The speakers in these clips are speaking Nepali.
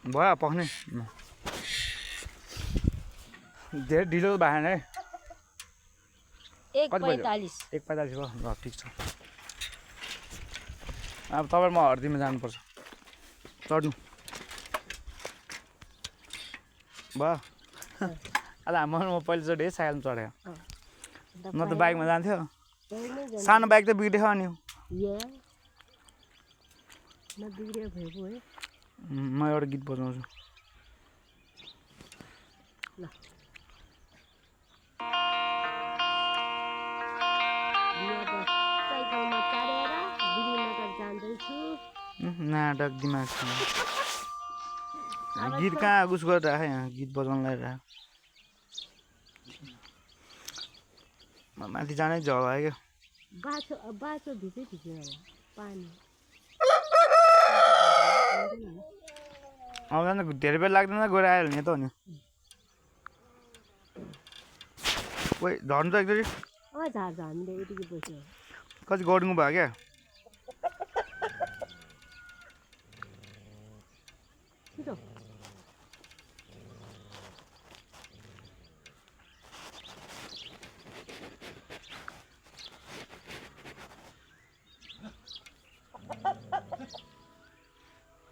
भयो पक्ने धेरै ढिलो भएन है 1:45 1:45 भयो ल ठिक छ अब तपाईँ म हर्दीमा जानुपर्छ चढ्नु भयो अब म पहिलोचोटि साइकलमा चढेको न त बाइकमा जान्थ्यो सानो बाइक त बिग्रेको अनि म एउटा गीत बजाउँछु नाटक दिमाग गीत कहाँ उस गरेर राख यहाँ गीत बजाउन लगाइरह माथि जानै झल आयो क्या बाटो भित्रै पानी आउँदैन धेरै बेर लाग्दैन गएर आयो भने त हो नि कोही झर्नु त एकचोटि कति गड्नु भयो क्या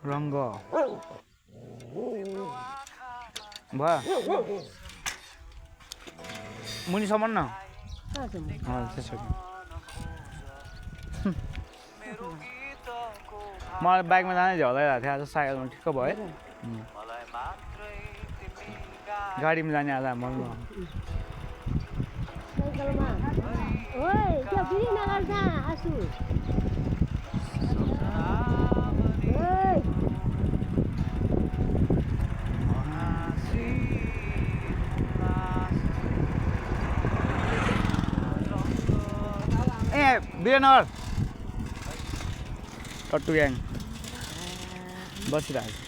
रङ्ग भयो मुनिसम्म न त्यसो मलाई बाइकमा जानै झलाइरहेको थियो आज साइकलमा ठिक्क भयो गाडीमा जाने आज मनमा ए वीरेन्द्र टट्टु ग्याङ बसिरहेको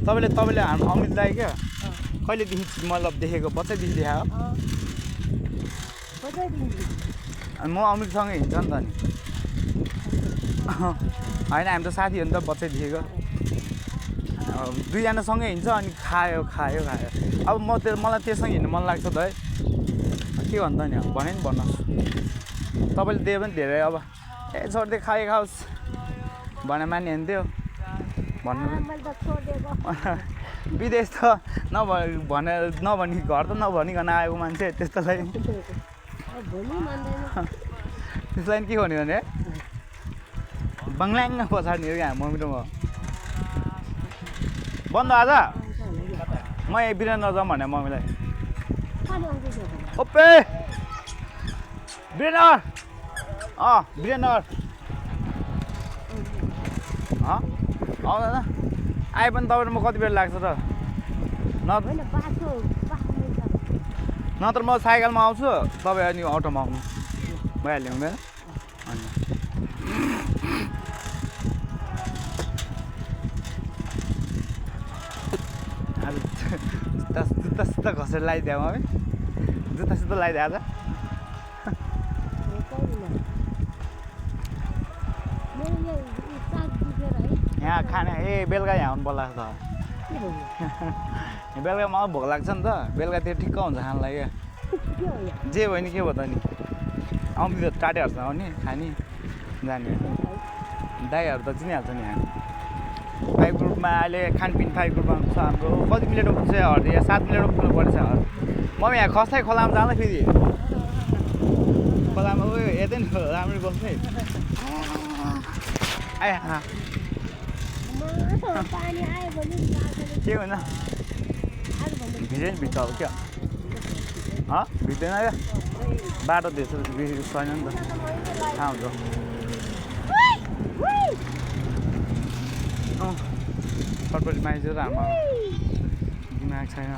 तपाईँले हाम्रो अमितलाई क्या कहिलेदेखि मतलब देखेको बच्चैदेखि देखायो अनि म अमितसँगै हिँड्छ नि त नि होइन हामी त साथी हो नि त बच्चै देखेको दुईजनासँगै हिँड्छ अनि खायो अब मलाई त्योसँग हिँड्नु मन लाग्छ त है के भन्दा नि अब भने नि भन्नुहोस् तपाईँले दियो पनि धेरै अब ए छोडिदिए खाओस् भने मान्यो भने थियो भन्नु विदेश त नभनी घर त नभनिकन आएको मान्छे त्यस्तोलाई त्यसलाई के भन्यो भने बङ्ल्याङ पछाडि क्या मम्मी र म बन्द आज म वीरेन्द्र जाउँ भने मम्मीलाई ओपे वीरेन्द्र वीरेन्द्र आउँदैन आए पनि तपाईँ म कति बेर लाग्छ त नत्र म साइकलमा आउँछु तपाईँ अनि अटोमा आउनु भइहाल्यो हुँदैन अनि जुत्ता घसेर लगाइदियो मम्मी जुत्ता लगाइदियो आज यहाँ खाने बेलुका यहाँ आउनु पर्ला त बेलुका मलाई भोक लाग्छ नि त बेलुका त्यो ठिक्क हुन्छ खानलाई क्या जे भयो नि के भयो त नि आउँदै त टाटेहरूसँग आउने खाने जाने दाईहरू त चिनिहाल्छ नि हामी 5 ग्रुपमा अहिले खानपिन 5 ग्रुपमा छ हाम्रो कति मिनट पुग्छ हर्दी 7 मिनट पुग्नु पर्छ मम्मी यहाँ खस्दै खोलामा जाँदा फेरि खोलामा उयो हेर्दै नि राम्ररी बस्ने आयो के भन्छ भिज्यो नि भिज्छ अब क्या भिज्दैन क्या बाटो त्यसो छैन नि त थाहा हुन्छ छटपटी मान्छे त हाम्रो दिमाग छैन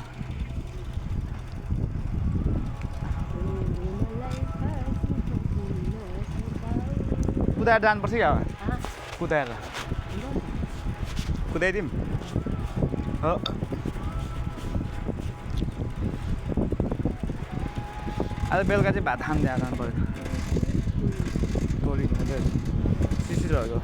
कुदाएर जानुपर्छ क्या कुदाएर कुदाइदिउँ हो आज बेलुका चाहिँ भात खान जानु पऱ्यो तोरी मान्छेहरूको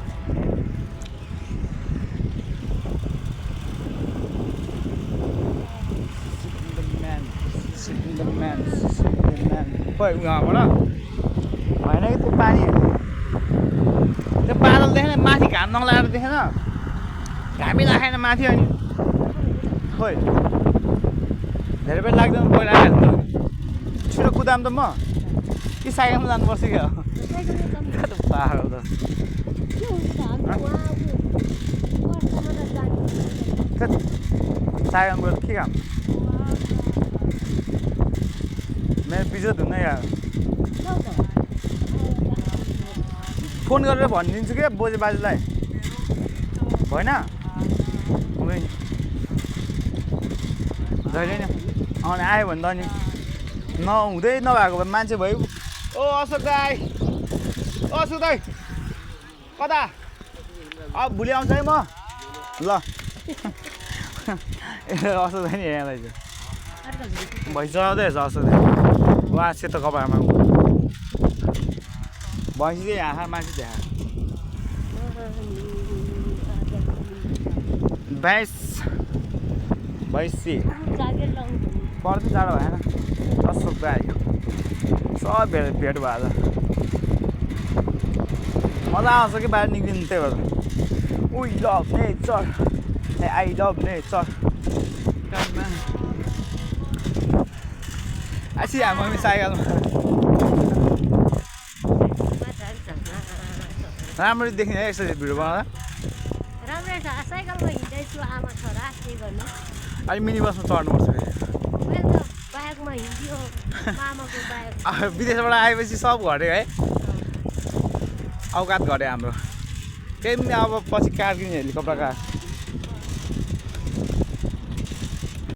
खोइ उहाँबाट होइन कि त्यो पानी त्यो बादल देखेन माथि घाम नलाएर देखेन घामी राखेन माथि अनि खोइ धेरै बेर लाग्दैन पहिला आइहाल्नु छिटो कुदाम त म कि साइकलमा जानुपर्छ क्या पाहाड त साइकलमा गएर के काम मेरो बिजोत हुन्न यार फोन गरेर भनिदिन्छु क्या बोजे बाजेलाई होइन जहिले नि आउने आयो भने त अनि नहुँदै नभएको भए मान्छे भयो ओ अशोक दाई अशोक दाई कता अब भोलि आउँछ है म ल ए अशोक दाई नि यहाँलाई चाहिँ भइसक्दैछ अशोक दाई उहाँ सेतो कपडामा भैँसी चाहिँ यहाँ मान्छे त्यहाँ भैँसी पर्छ जाडो भएन अशोक दाई सब भेट भयो आज मजा आउँछ कि बाहिर निक्लिनु त्यही भएर we love nature I love nature आसी हामी साइकलमा राम्ररी देख्ने है यसरी भिडियो बनाउँदा राम्रै छ साइकलमा हिँड्दैछु आमा छोरा के गर्नु अहिले मिनी बसमा चढ्नुपर्छ मैले त बाइकमा हिँड्यो मामाको बाइक विदेशबाट आएपछि सब घट्यो है औकात घट्यो हाम्रो त्यही पनि अब पछि कार किन्यो हेलिकप्टर कार